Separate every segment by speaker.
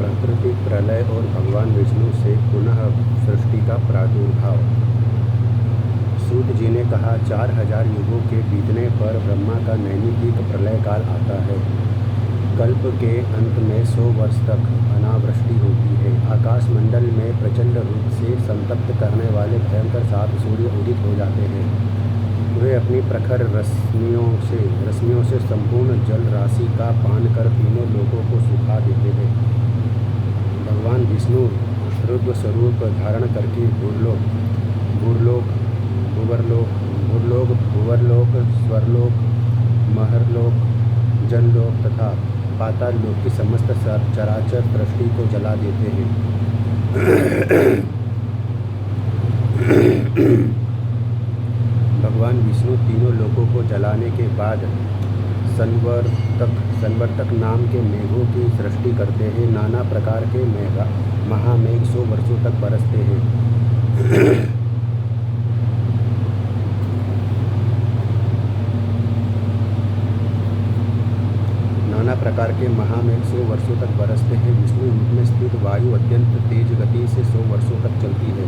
Speaker 1: प्राकृतिक प्रलय और भगवान विष्णु से पुनः सृष्टि का प्रादुर्भाव। सूत जी ने कहा, 4000 युगों के बीतने पर ब्रह्मा का नैमित्तिक प्रलय काल आता है। कल्प के अंत में 100 वर्ष तक अनावृष्टि होती है। आकाश मंडल में प्रचंड रूप से संतप्त करने वाले भयंकर 7 सूर्य उदित हो जाते हैं। वे अपनी प्रखर रश्मियों से संपूर्ण जल राशि का पान कर तीनों लोकों को सुखा देते हैं। भगवान विष्णु रुद्र स्वरूप धारण करके भूरलोक, भुवरलोक, स्वरलोक, महरलोक, जनलोक तथा पाताल लोक की समस्त चराचर सृष्टि को जला देते हैं। भगवान विष्णु तीनों लोकों को जलाने के बाद संवर्तक नाम के मेघों की सृष्टि करते हैं। नाना प्रकार के महामेघ 100 वर्षों तक बरसते हैं। नाना प्रकार के महामेघ 100 वर्षों तक बरसते हैं। विष्णु रूप में स्थित वायु अत्यंत तेज गति से 100 वर्षों तक चलती है।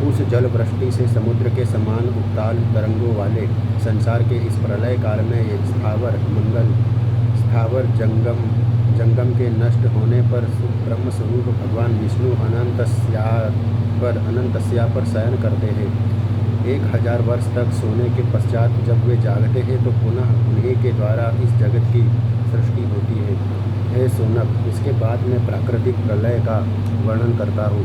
Speaker 1: उस जल वृष्टि से समुद्र के समान उत्ताल तरंगों वाले संसार के इस प्रलय काल में स्थावर जंगम के नष्ट होने पर ब्रह्म स्वरूप भगवान विष्णु अनंतस्या पर शयन करते हैं। 1000 वर्ष तक सोने के पश्चात जब वे जागते हैं तो पुनः उन्हीं के द्वारा इस जगत की सृष्टि होती है। हे सोनक, इसके बाद मैं प्राकृतिक प्रलय का वर्णन करता हूँ,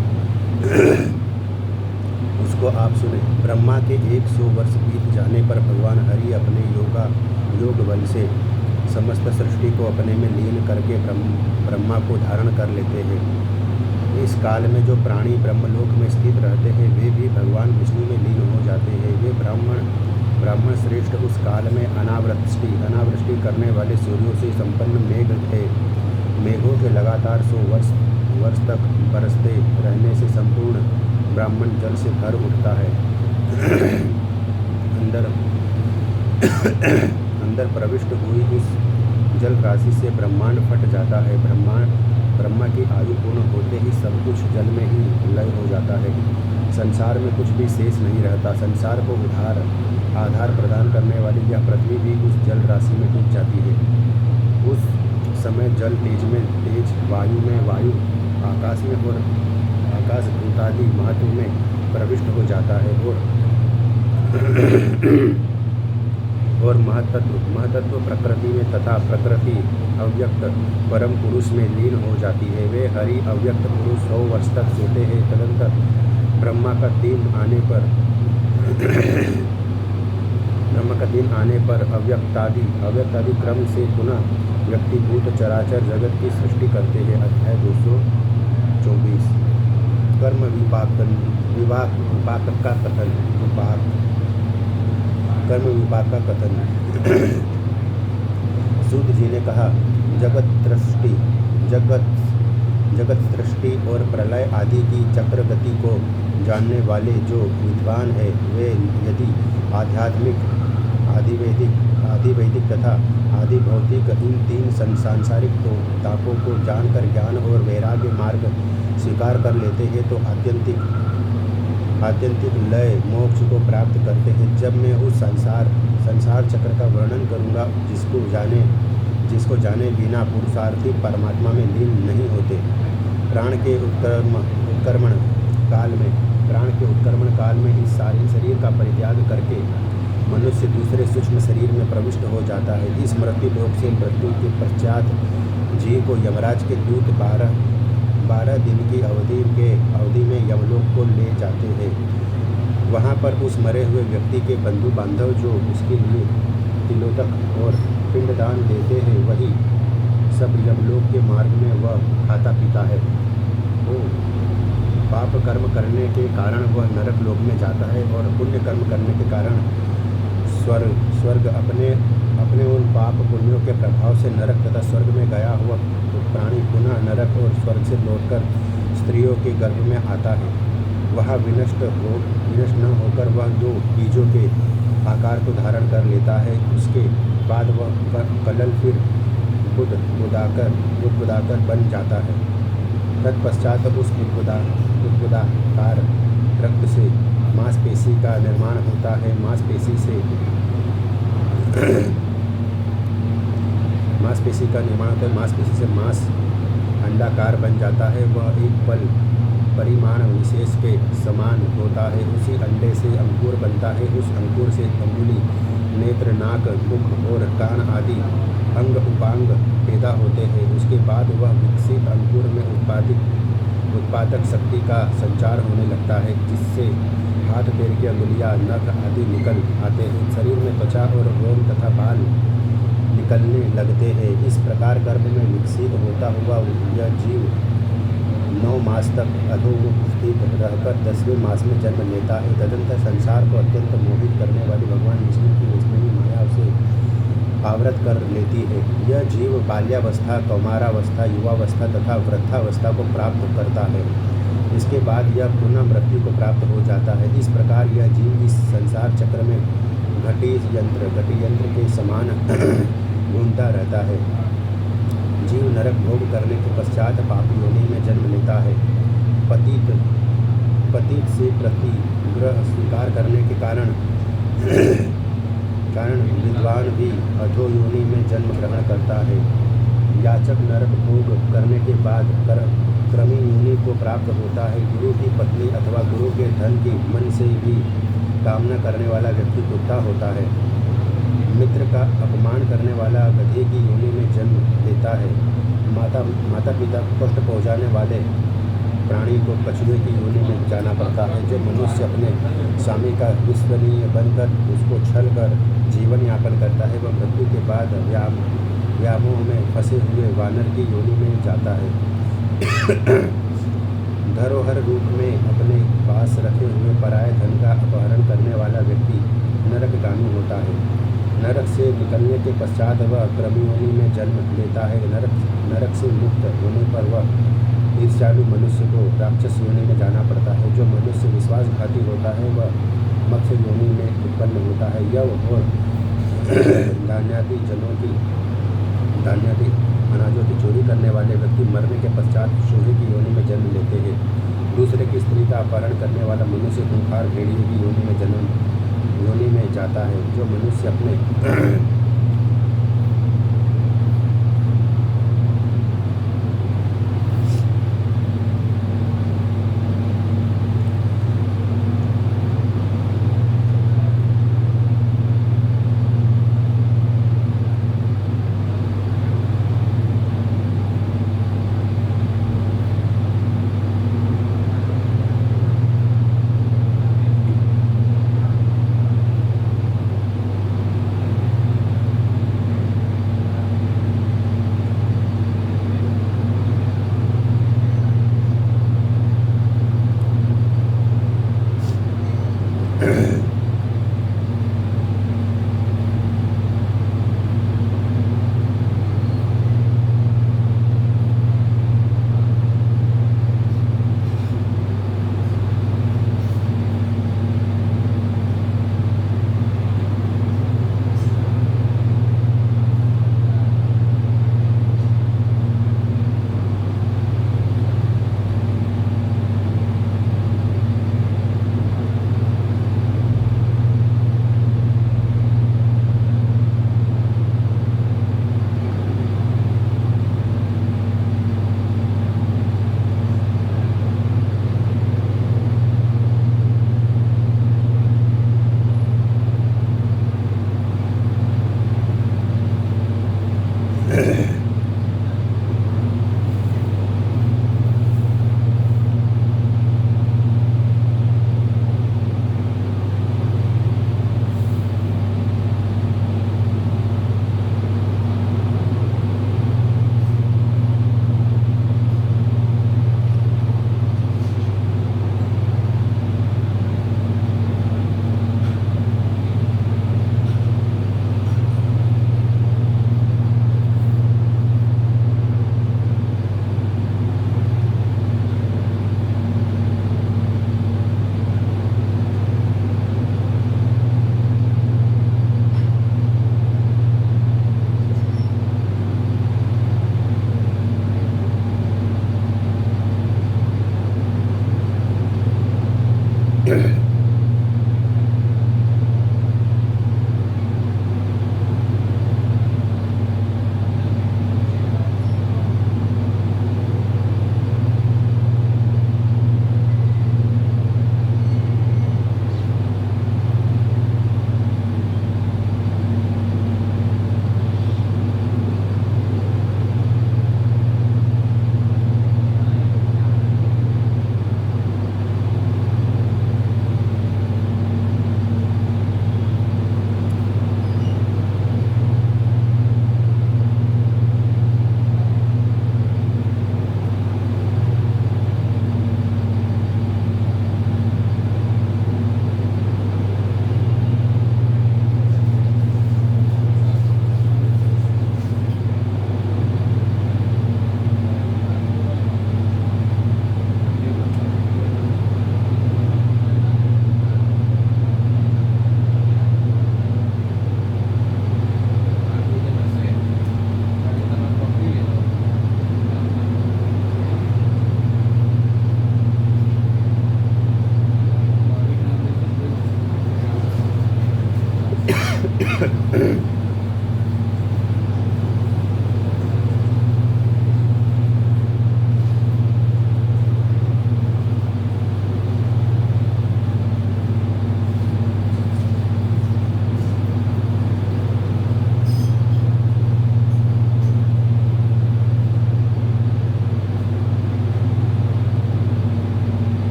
Speaker 1: उसको आप सुने। ब्रह्मा के 100 वर्ष बीत जाने पर भगवान हरि अपने योग बल से समस्त सृष्टि को अपने में लीन करके ब्रह्मा को धारण कर लेते हैं। इस काल में जो प्राणी ब्रह्मलोक में स्थित रहते हैं वे भी भगवान विष्णु में लीन हो जाते हैं। वे ब्राह्मण श्रेष्ठ उस काल में अनावृष्टि करने वाले सूर्यों से संपन्न मेघ थे। मेघों के लगातार 100 वर्ष तक बरसते रहने से संपूर्ण ब्राह्मण जल से भर उठता है। अंदर प्रविष्ट हुई इस जल राशि से ब्रह्मांड फट जाता है। ब्रह्मा की आयु पूर्ण होते ही सब कुछ जल में ही लय हो जाता है। संसार में कुछ भी शेष नहीं रहता। संसार को आधार प्रदान करने वाली यह पृथ्वी भी उस जल राशि में डूब जाती है। उस समय जल तेज में तेज, वायु में वायु, आकाश में और आकाश भूतादि महत्व में प्रविष्ट हो जाता है और महतत्व प्रकृति में तथा प्रकृति अव्यक्त परम पुरुष में लीन हो जाती है। वे हरि अव्यक्त पुरुष 100 वर्ष तक सोते हैं। तदंतर ब्रह्मा का दिन आने पर अव्यक्तादि क्रम से पुनः व्यक्तिभूत चराचर जगत की सृष्टि करते हैं। अध्याय 224। कर्म विपाक का कथन। कर्म विपाक का कथन। सूत जी ने कहा, जगत सृष्टि और प्रलय आदि की चक्र गति को जानने वाले जो विद्वान है वे यदि आध्यात्मिक, आदिवैदिक तथा आदिभौतिक इन 3 सांसारिक तापों को जानकर ज्ञान और वैराग्य मार्ग स्वीकार कर लेते हैं तो आत्यंतिक लय मोक्ष को प्राप्त करते हैं। जब मैं उस संसार चक्र का वर्णन करूँगा जिसको जाने बिना पुरुषार्थी परमात्मा में लीन नहीं होते। प्राण के उत्क्रमण काल में इस सारे शरीर का परित्याग करके मनुष्य दूसरे सूक्ष्म शरीर में प्रविष्ट हो जाता है। इस मृत्यु लोक से मृत्यु के पश्चात जीव को यमराज के दूत 12 दिन की अवधि में यमलोक को ले जाते हैं। वहाँ पर उस मरे हुए व्यक्ति के बंधु बांधव जो उसके लिए तिलोतक और पिंडदान देते हैं वही सब यमलोक के मार्ग में वह खाता पीता है। वो पाप कर्म करने के कारण वह नरक लोक में जाता है और पुण्य कर्म करने के कारण स्वर्ग अपने उन पाप पुण्यों के प्रभाव से नरक तथा स्वर्ग में गया हुआ प्राणी पुनः नरक और स्वर्ग से लौटकर स्त्रियों के गर्भ में आता है। वह विनष्ट न होकर वह 2 बीजों के आकार को धारण कर लेता है। उसके बाद वह कलल फिर बुदाकर बन जाता है। तत्पश्चात उस बुदबुदाकार रक्त से मांसपेशी का निर्माण होता है। मांसपेशी से मांस अंडाकार बन जाता है। वह एक परिमाण विशेष के समान होता है। उसी अंडे से अंकुर बनता है। उस अंकुर से अंगुली, नेत्र, नाक, मुख और कान आदि अंग उपांग पैदा होते हैं। उसके बाद वह विकसित अंकुर में उत्पादक शक्ति का संचार होने लगता है, जिससे हाथ पैर की अंगुलियां, नख आदि निकल आते हैं। शरीर में त्वचा और रोम तथा बाल निकलने लगते हैं। इस प्रकार गर्भ में विकसित होता हुआ यह जीव 9 मास तक अधोमुख स्थित रहकर 10वें मास में जन्म लेता है। तदंतर संसार को अत्यंत मोहित करने वाली भगवान विष्णु की वैष्णवी माया उसे आवृत कर लेती है। यह जीव बाल्यावस्था, कौमारावस्था, युवावस्था तथा वृद्धावस्था को प्राप्त करता है। इसके बाद यह पुनः मृत्यु को प्राप्त हो जाता है। इस प्रकार यह जीव इस संसार चक्र में घटी यंत्र के समान घूमता रहता है। जीव नरक भोग करने के पश्चात पाप योनि में जन्म लेता है। पतित से प्रतिग्रह स्वीकार करने के कारण विद्वान भी अधो योनि में जन्म ग्रहण करता है। याचक नरक भोग करने के बाद क्रमी योनि को प्राप्त होता है। गुरु की पत्नी अथवा गुरु के धन की मन से भी कामना करने वाला व्यक्ति कुत्ता होता है। मित्र का अपमान करने वाला गधे की योनि में जन्म लेता है। माता पिता को कष्ट पहुँचाने वाले प्राणी को कछुए की योनि में जाना पड़ता है। जो मनुष्य अपने स्वामी का विश्वसनीय बनकर उसको छल कर जीवन यापन करता है, वह मृत्यु के बाद व्यामोह में फंसे हुए वानर की योनि में जाता है। धरोहर रूप में अपने पास रखे हुए पराये धन का अपहरण करने वाला व्यक्ति नरकगामी होता है। नरक से निकलने के पश्चात वह क्रमयोनि में जन्म लेता है। नरक से मुक्त होने पर वह ईर्ष्यालु मनुष्य को राक्षस योनि में जाना पड़ता है। जो मनुष्य विश्वासघाती होता है वह मत्स्य योनि में उत्पन्न होता है। यह और धान्यादि अनाजों की चोरी करने वाले व्यक्ति मरने के पश्चात चूहे की योनि में जन्म लेते हैं। दूसरे की स्त्री का अपहरण करने वाला मनुष्य खूंखार भेड़िए की योनि में जाता है। जो मनुष्य अपने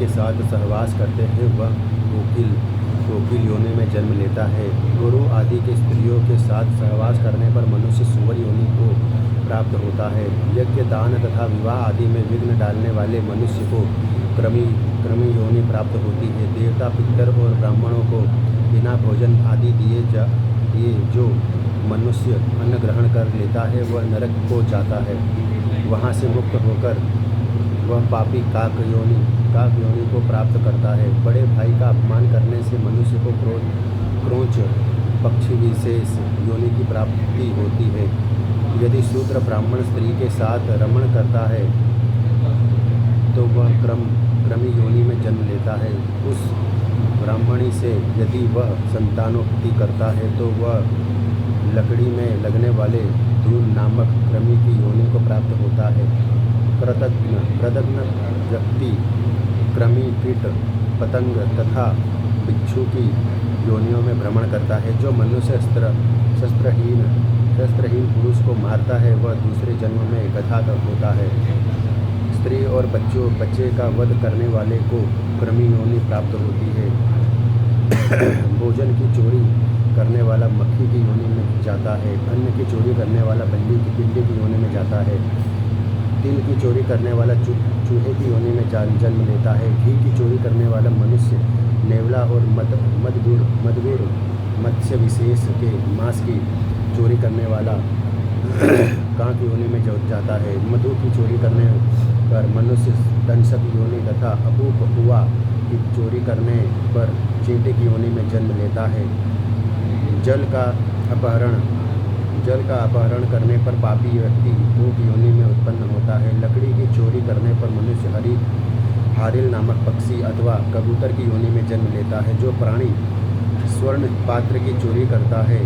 Speaker 1: के साथ सहवास करते हैं वह कोकिल योनि में जन्म लेता है। गुरु आदि के स्त्रियों के साथ सहवास करने पर मनुष्य सूअर योनि को प्राप्त होता है। यज्ञ दान तथा विवाह आदि में विघ्न डालने वाले मनुष्य को क्रमी योनि प्राप्त होती है। देवता पितर और ब्राह्मणों को बिना भोजन आदि दिए जो मनुष्य अन्न ग्रहण कर लेता है वह नरक को जाता है। वहाँ से मुक्त होकर वह पापी काक योनि को प्राप्त करता है। बड़े भाई का अपमान करने से मनुष्य को क्रोच पक्षी विशेष योनि की प्राप्ति होती है। यदि शूद्र ब्राह्मण स्त्री के साथ रमण करता है तो वह क्रमी योनि में जन्म लेता है। उस ब्राह्मणी से यदि वह संतानोत्पत्ति करता है तो वह लकड़ी में लगने वाले धूल नामक क्रमी की योनि को प्राप्त होता है। कृतघ्न व्यक्ति क्रमी कीट पतंग तथा बिच्छू की योनियों में भ्रमण करता है। जो मनुष्य शस्त्रहीन पुरुष को मारता है वह दूसरे जन्म में गधा होता है। स्त्री और बच्चे का वध करने वाले को क्रमी योनि प्राप्त होती है। भोजन की चोरी करने वाला मक्खी की योनि में जाता है। अन्न की चोरी करने वाला बिल्ली की योनि में जाता है। तिल की चोरी करने वाला चूहे की योनि में जन्म लेता है। घी की चोरी करने वाला मनुष्य नेवला और मदगुड़ मत्स्य विशेष के मांस की चोरी करने वाला कांक योनि में जाता है। मधु की चोरी करने पर मनुष्य दंशक योनि तथा अपूप हुआ की चोरी करने पर चींटी की योनि में जन्म लेता है। जल का अपहरण करने पर पापी व्यक्ति ऊँट योनि में उत्पन्न होता है। लकड़ी की चोरी करने पर मनुष्य हारिल नामक पक्षी अथवा कबूतर की योनि में जन्म लेता है। जो प्राणी स्वर्ण पात्र की चोरी करता है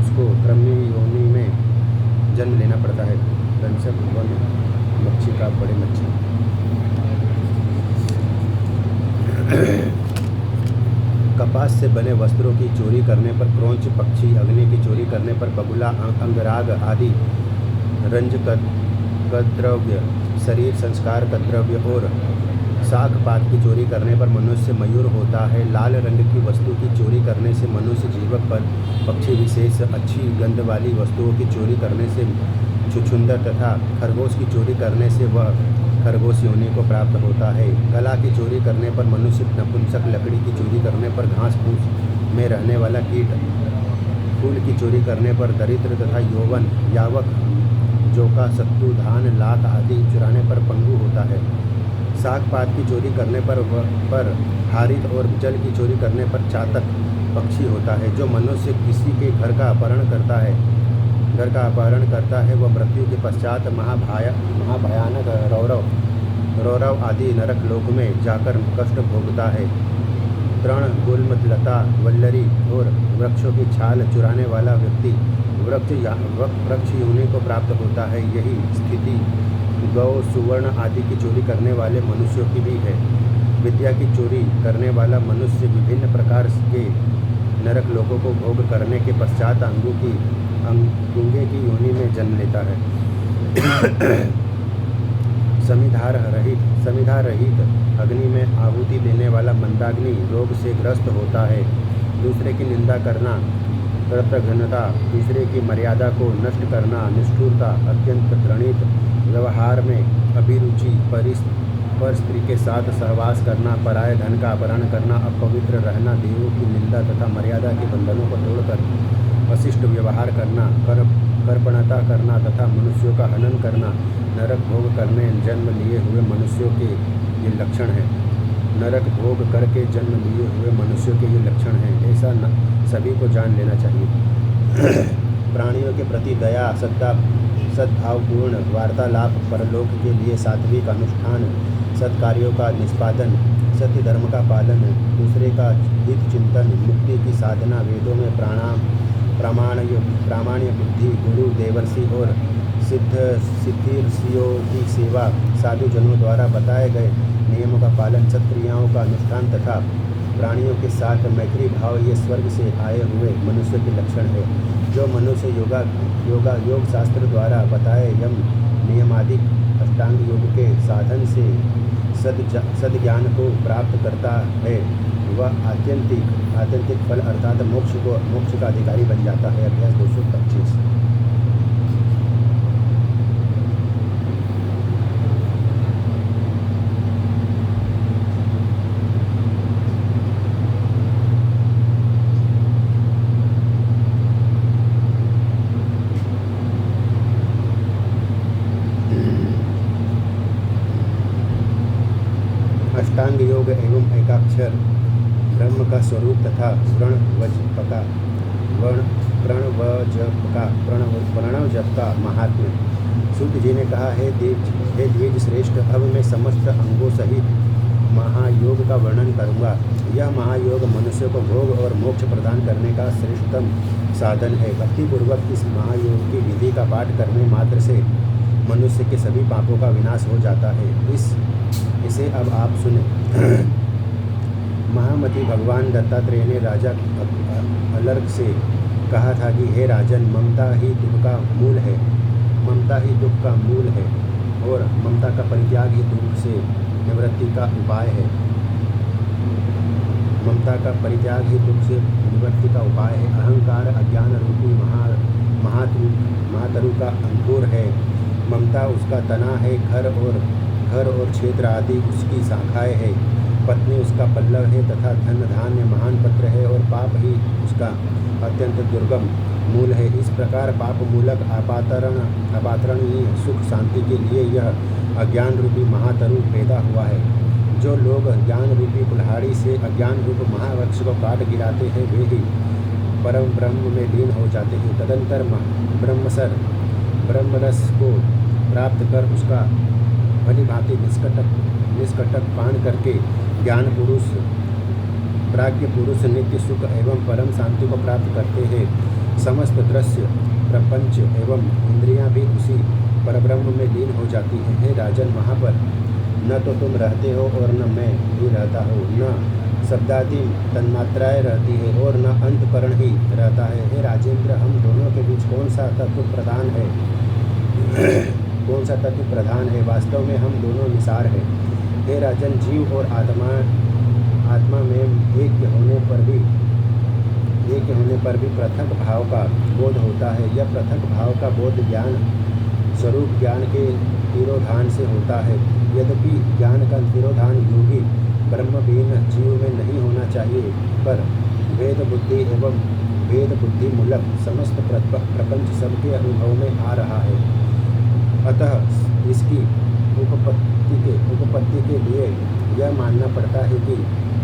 Speaker 1: उसको क्रमी योनि में जन्म लेना पड़ता है। दंशक वन मच्छी का बड़े मच्छी। कपास से बने वस्त्रों की चोरी करने पर क्रोंच पक्षी, अग्नि की चोरी करने पर बगुला, अंगराग आदि रंजकद्रव्य, शरीर संस्कार द्रव्य और शाक पात की चोरी करने पर मनुष्य मयूर होता है। लाल रंग की वस्तु की चोरी करने से मनुष्य जीवक पर पक्षी विशेष, अच्छी गंध वाली वस्तुओं की चोरी करने से छुछुंदर तथा खरगोश की चोरी करने से वह खरगोश योनि को प्राप्त होता है। कला की चोरी करने पर मनुष्य नपुंसक, लकड़ी की चोरी करने पर घास फूस में रहने वाला कीट, फूल की चोरी करने पर दरिद्र तथा यौवन, यावक, जोका, सत्तू, धान, लाख आदि चुराने पर पंगु होता है। शाक पात की चोरी करने पर हारित और जल की चोरी करने पर चातक पक्षी होता है। जो मनुष्य किसी के घर का अपहरण करता है वह मृत्यु के पश्चात महाभयानक रौरव आदि नरक लोक में जाकर कष्ट भोगता है। तृण, गुल्म, लता, वल्लरी और वृक्षों की छाल चुराने वाला व्यक्ति वृक्ष योनि को प्राप्त होता है। यही स्थिति गौ, सुवर्ण आदि की चोरी करने वाले मनुष्यों की भी है। विद्या की चोरी करने वाला मनुष्य विभिन्न प्रकार के नरक लोगों को भोग करने के पश्चात गूंगे की योनि में जन्म लेता है। समिधा रहित अग्नि में आहुति देने वाला मंदाग्नि रोग से ग्रस्त होता है। दूसरे की निंदा करना, कृतघ्नता, दूसरे की मर्यादा को नष्ट करना, निष्ठुरता, अत्यंत घृणित व्यवहार में अभिरुचि, पर स्त्री के साथ सहवास करना, पराये धन का अपहरण करना, अपवित्र रहना, देवों की निंदा तथा मर्यादा के बंधनों को तोड़कर अशिष्ट व्यवहार करना, कर्पणता करना तथा मनुष्यों का हनन करना, नरक भोग करने जन्म लिए हुए मनुष्यों के ये लक्षण हैं। नरक भोग करके जन्म लिए हुए मनुष्यों के ये लक्षण हैं। ऐसा सभी को जान लेना चाहिए। प्राणियों के प्रति दया, सद्भावपूर्ण वार्तालाप, परलोक के लिए सात्विक अनुष्ठान, सत्कार्यों का निष्पादन, सत्य धर्म का पालन, दूसरे का हित चिंतन, मुक्ति की साधना, वेदों में प्रामाण्य बुद्धि, गुरु, देवर्षि और सिद्धिर्षियों की सेवा, साधु जनों द्वारा बताए गए नियमों का पालन, सत्क्रियाओं का अनुष्ठान तथा प्राणियों के साथ मैत्री भाव ये स्वर्ग से आए हुए मनुष्य के लक्षण है। जो मनुष्य योग शास्त्र द्वारा बताए यम नियमादि अष्टांग योग के साधन से सद्ज्ञान को प्राप्त करता है वह आत्यंतिक फल अर्थात मोक्ष का अधिकारी बन जाता है। अभ्यास 225। अष्टांग योग एवं एकाक्षर ब्रह्म का स्वरूप तथा प्रणव जप का महात्म्य। सूत जी ने कहा, हे द्विज श्रेष्ठ, अब मैं समस्त अंगों सहित महायोग का वर्णन करूँगा। यह महायोग मनुष्य को भोग और मोक्ष प्रदान करने का श्रेष्ठतम साधन है। भक्तिपूर्वक इस महायोग की विधि का पाठ करने मात्र से मनुष्य के सभी पापों का विनाश हो जाता है। इसे अब आप सुने। महामति भगवान दत्तात्रेय ने राजा अलर्क से कहा था कि हे राजन, ममता ही दुख का मूल है। ममता ही दुख का मूल है और ममता का परित्याग ही दुख से निवृत्ति का उपाय है। ममता का परित्याग ही दुख से निवृत्ति का उपाय है। अहंकार अज्ञान रूपी महातरु का अंकुर है। ममता उसका तना है। घर और क्षेत्र आदि उसकी शाखाएं है। पत्नी उसका पल्लव है तथा धन धान्य महान पत्र है और पाप ही उसका अत्यंत दुर्गम मूल है। इस प्रकार पाप मूलक अपातरणीय सुख शांति के लिए यह अज्ञान रूपी महातरु पैदा हुआ है। जो लोग ज्ञान रूपी कुल्हाड़ी से अज्ञान रूप महावृक्ष को काट गिराते हैं वे ही परम ब्रह्म में लीन हो जाते हैं। तदंतर ब्रह्मरस को प्राप्त कर उसका भली भांति निष्कटक पान करके ज्ञान पुरुष प्राज्ञ पुरुष नित्य सुख एवं परम शांति को प्राप्त करते हैं। समस्त दृश्य प्रपंच एवं इंद्रियां भी उसी परब्रह्म में लीन हो जाती हैं। हे राजन, वहाँ पर न तो तुम रहते हो और न मैं भी रहता हूँ, न शब्दादि तन्मात्राएँ रहती है और न अंतकरण ही रहता है। हे राजेंद्र, हम दोनों के बीच कौन सा तत्व प्रधान है? वास्तव में हम दोनों निसार हैं। हे राजन, जीव और आत्मा में एक होने पर भी पृथक भाव का बोध होता है। यह पृथक भाव का बोध ज्ञान स्वरूप ज्ञान के तिरोधान से होता है। यद्यपि ज्ञान का तिरोधान योगी ब्रह्मविहीन जीव में नहीं होना चाहिए, पर वेद बुद्धि मूलक समस्त प्रपंच सबके अनुभव में आ रहा है। अतः इसकी उपपत्ति के लिए यह मानना पड़ता है कि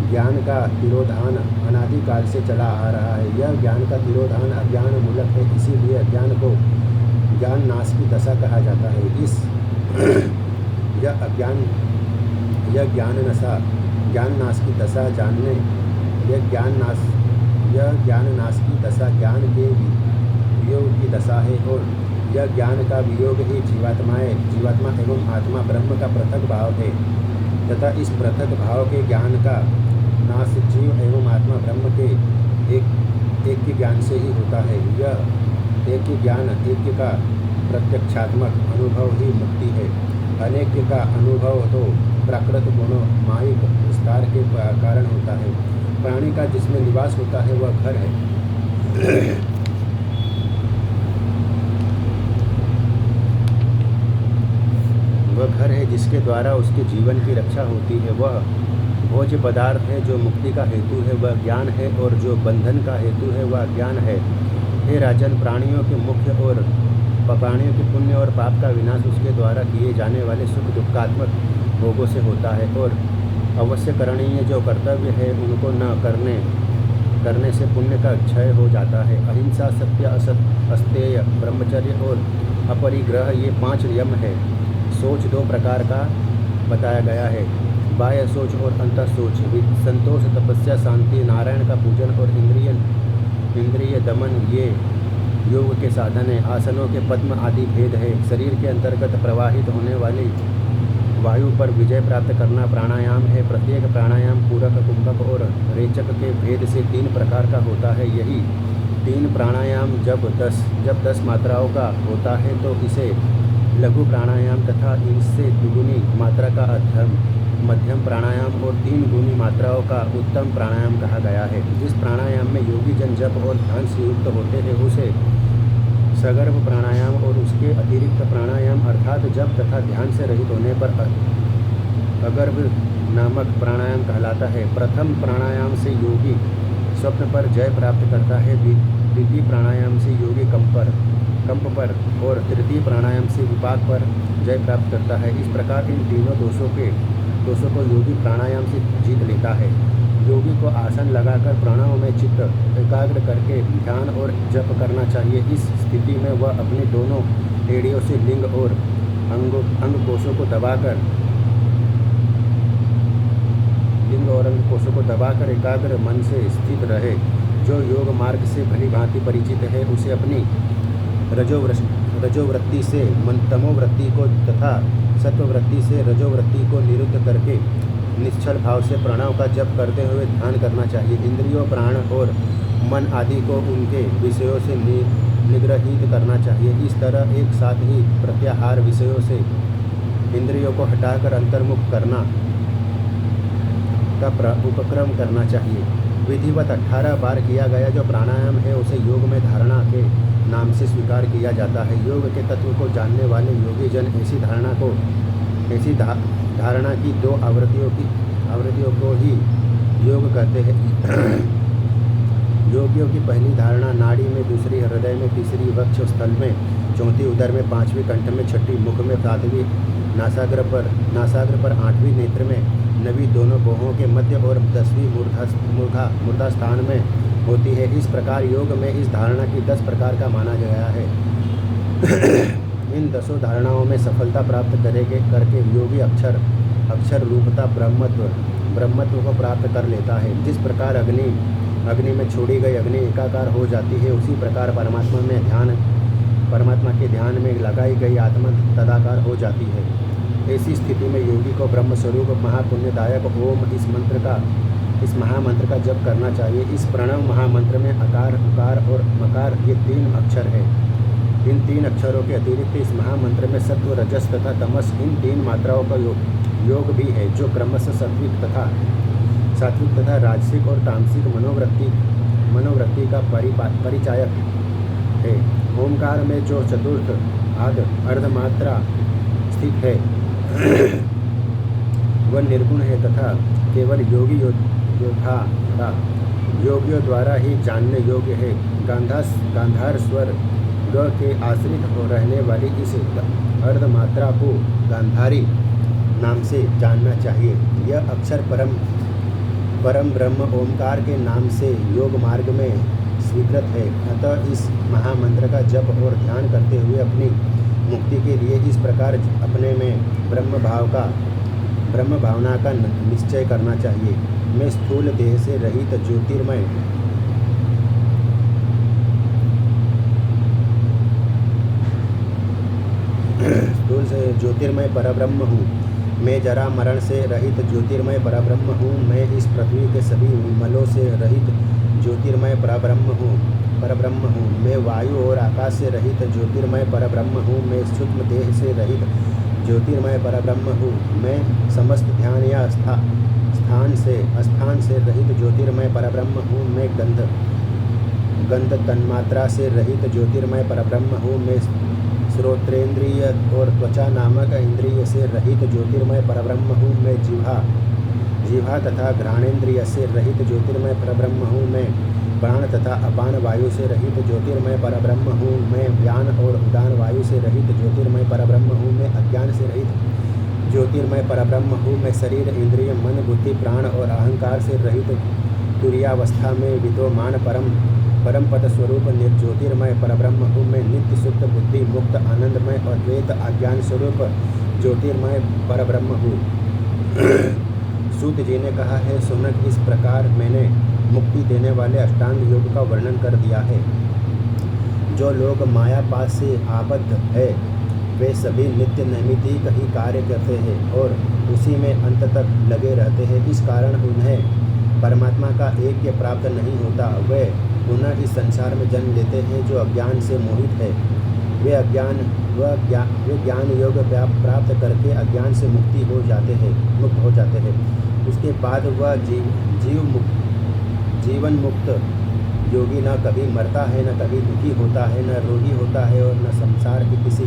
Speaker 1: ज्ञान का तिरोधान अनादिकाल से चला आ रहा है। यह ज्ञान का तिरोधान अज्ञान मूलक है, इसीलिए ज्ञान को ज्ञान नाश की दशा कहा जाता है। यह ज्ञान नाश की दशा ज्ञान नाश की दशा ज्ञान के वियोग की दशा है और यह ज्ञान का वियोग ही जीवात्मा एवं आत्मा ब्रह्म का पृथक भाव है तथा इस पृथक भाव के ज्ञान का नाश जीव एवं आत्मा ब्रह्म के एक के ज्ञान से ही होता है। यह एक ज्ञान एक का प्रत्यक्षात्मक अनुभव ही मुक्ति है। अनेक का अनुभव तो प्राकृत गुणों मायिक विस्तार के कारण होता है। प्राणी का जिसमें निवास होता है वह घर है। वह घर है जिसके द्वारा उसके जीवन की रक्षा होती है। वह भोज्य पदार्थ है जो मुक्ति का हेतु है, वह ज्ञान है, और जो बंधन का हेतु है वह ज्ञान है। हे राजन, प्राणियों के पुण्य और पाप का विनाश उसके द्वारा किए जाने वाले सुख दुखात्मक भोगों से होता है और अवश्य करणीय जो कर्तव्य है उनको न करने से पुण्य का क्षय हो जाता है। अहिंसा, सत्य, असत, अस्तेय, ब्रह्मचर्य और अपरिग्रह ये 5 नियम है। सोच 2 प्रकार का बताया गया है, बाह्य सोच और अंतः सोच। संतोष, तपस्या, शांति, नारायण का पूजन और इंद्रिय दमन ये योग के साधन है। आसनों के पद्म आदि भेद है। शरीर के अंतर्गत प्रवाहित होने वाली वायु पर विजय प्राप्त करना प्राणायाम है। प्रत्येक प्राणायाम पूरक, कुंभक और रेचक के भेद से 3 प्रकार का होता है। यही 3 प्राणायाम जब 10 मात्राओं का होता है तो इसे लघु प्राणायाम तथा इससे दुगुनी मात्रा का मध्यम प्राणायाम और 3 गुनी मात्राओं का उत्तम प्राणायाम कहा गया है। जिस प्राणायाम में योगी जन जप और ध्यान से युक्त होते हैं उसे सगर्भ प्राणायाम और उसके अतिरिक्त प्राणायाम अर्थात जप तथा ध्यान से रहित होने पर अगर्भ नामक प्राणायाम कहलाता है। प्रथम प्राणायाम से योगी स्वप्न पर जय प्राप्त करता है, द्वितीय प्राणायाम से योगी कंप पर और तृतीय प्राणायाम से विपाक पर जय प्राप्त करता है। इस प्रकार इन तीनों दोषों को योगी प्राणायाम से जीत लेता है। योगी को आसन लगाकर प्राणायाम में चित्त एकाग्र करके ध्यान और जप करना चाहिए। इस स्थिति में वह अपने दोनों एड़ियों से लिंग और अंग कोशों को दबाकर एकाग्र मन से स्थित रहे। जो योग मार्ग से भली भांति परिचित है उसे अपनी रजोवृत्ति से तमोवृत्ति को तथा सत्ववृत्ति से रजोवृत्ति को निरुद्ध करके निश्चल भाव से प्रणव का जप करते हुए ध्यान करना चाहिए। इंद्रियों, प्राण और मन आदि को उनके विषयों से निग्रहित करना चाहिए। इस तरह एक साथ ही प्रत्याहार विषयों से इंद्रियों को हटाकर अंतर्मुख करना का उपक्रम करना चाहिए। विधिवत 18 बार किया गया जो प्राणायाम है उसे योग में धारणा के नाम से स्वीकार किया जाता है। योग के तत्व को जानने वाले योगी जन ऐसी धारणा की 2 आवृत्तियों को ही योग कहते हैं। योगियों की पहली धारणा नाड़ी में, दूसरी हृदय में, तीसरी वक्ष स्थल में, चौथी उदर में, 5वीं कंठ में, 6ठी मुख में, 7वीं नासाग्र पर, 8वीं नेत्र में, 9वीं दोनों भौहों के मध्य और 10वीं मूर्धा स्थान में होती है। इस प्रकार योग में इस धारणा की 10 प्रकार का माना गया है। इन 10 धारणाओं में सफलता प्राप्त करके योगी अक्षर रूपता ब्रह्मत्व को प्राप्त कर लेता है। जिस प्रकार अग्नि में छोड़ी गई अग्नि एकाकार हो जाती है उसी प्रकार परमात्मा के ध्यान में लगाई गई आत्मा तदाकार हो जाती है। ऐसी स्थिति में योगी को ब्रह्म स्वरूप महापुण्यदायक ओम इस महामंत्र का जप करना चाहिए। इस प्रणव महामंत्र में अकार, उकार और मकार ये 3 अक्षर हैं। इन 3 अक्षरों के अतिरिक्त इस महामंत्र में सत्व, रजस तथा तमस इन 3 मात्राओं का योग भी है जो क्रमशः सात्विक तथा राजसिक और तामसिक मनोवृत्ति का परिचायक है। ओमकार में जो चतुर्थ अर्धमात्रा स्थित है वह निर्गुण है तथा केवल योगियों द्वारा ही जानने योग्य है। गांधार स्वर ग के आश्रित हो रहने वाली इस अर्धमात्रा को गांधारी नाम से जानना चाहिए। यह अक्षर परम ब्रह्म ओमकार के नाम से योग मार्ग में स्वीकृत है। अतः इस महामंत्र का जप और ध्यान करते हुए अपनी मुक्ति के लिए इस प्रकार अपने में ब्रह्म भावना का निश्चय करना चाहिए। मैं स्थूल देह से रहित ज्योतिर्मय परब्रह्म हूँ। मैं जरा मरण से रहित ज्योतिर्मय परब्रह्म हूँ। मैं इस पृथ्वी के सभी मलों से रहित ज्योतिर्मय परब्रह्म हूँ। मैं वायु और आकाश से रहित ज्योतिर्मय परब्रह्म हूँ। मैं सूक्ष्म देह से रहित ज्योतिर्मय परब्रह्म हूँ। मैं समस्त ध्यान या स्थान से रहित ज्योतिर्मय परब्रह्म हूँ। मैं गंध तन्मात्रा से रहित ज्योतिर्मय परब्रह्म हूँ। मैं श्रोत्रेंद्रिय और त्वचा नामक इंद्रिय से रहित ज्योतिर्मय परब्रह्म हूँ। मैं जिह्वा तथा घ्राणेन्द्रिय से रहित ज्योतिर्मय परब्रह्म हूँ। मैं प्राण तथा अपान वायु से रहित ज्योतिर्मय परब्रह्म हूँ। मैं व्यान और उदान वायु से रहित ज्योतिर्मय परब्रह्म हूँ। मैं अज्ञान से रहित ज्योतिर्मय परब्रह्म हूँ। मैं शरीर, इंद्रिय, मन, बुद्धि, प्राण और अहंकार से रहित तुरीयावस्था में विद्यमान परम पद स्वरूप निर्ज्योतिर्मय परब्रह्म हूँ। मैं नित्य शुद्ध बुद्धि मुक्त आनंदमय अद्वैत अज्ञान स्वरूप ज्योतिर्मय परब्रह्म हूँ। सूत जी ने कहा है, सुनक, इस प्रकार मैंने मुक्ति देने वाले अष्टांग योग का वर्णन कर दिया है। जो लोग मायापाश से आबद्ध है वे सभी नित्य नैमित्तिक ही कार्य करते हैं और उसी में अंत तक लगे रहते हैं। इस कारण उन्हें परमात्मा का ऐक्य प्राप्त नहीं होता। वे पुनः इस संसार में जन्म लेते हैं जो अज्ञान से मोहित है। वे ज्ञान योग प्राप्त करके अज्ञान से मुक्त हो जाते हैं। उसके बाद वह जीवन मुक्त योगी न कभी मरता है, न कभी दुखी होता है, न रोगी होता है और न संसार के किसी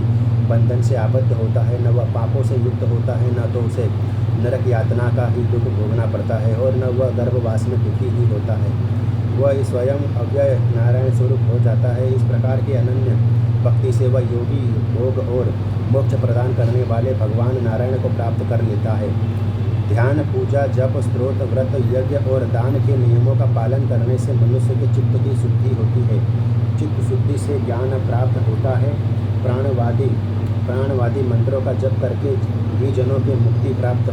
Speaker 1: बंधन से आबद्ध होता है, न वह पापों से युक्त होता है, न तो उसे नरक यातना का ही दुख भोगना पड़ता है और न वह गर्भवास में दुखी ही होता है। वह स्वयं अव्यय नारायण स्वरूप हो जाता है। इस प्रकार के अनन्य भक्ति से वह योगी भोग और मोक्ष प्रदान करने वाले भगवान नारायण को प्राप्त कर लेता है। ध्यान, पूजा, जप, स्तोत्र, व्रत, यज्ञ और दान के नियमों का पालन करने से मनुष्य के चित्त की शुद्धि होती है। चित्त शुद्धि से ज्ञान प्राप्त होता है। प्राणवादी मंत्रों का जप करके द्विजनों ने मुक्ति प्राप्त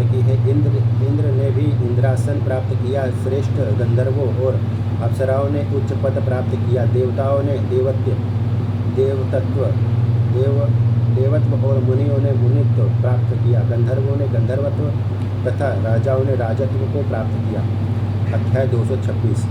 Speaker 1: की है। इंद्र ने भी इंद्रासन प्राप्त किया। श्रेष्ठ गंधर्वों और अप्सराओं ने उच्च पद प्राप्त किया। देवताओं ने देवत्व और मुनियों ने मुनित्व प्राप्त किया। गंधर्वों ने गंधर्वत्व तथा राजाओं ने राजत्व को प्राप्त किया। अध्याय 226।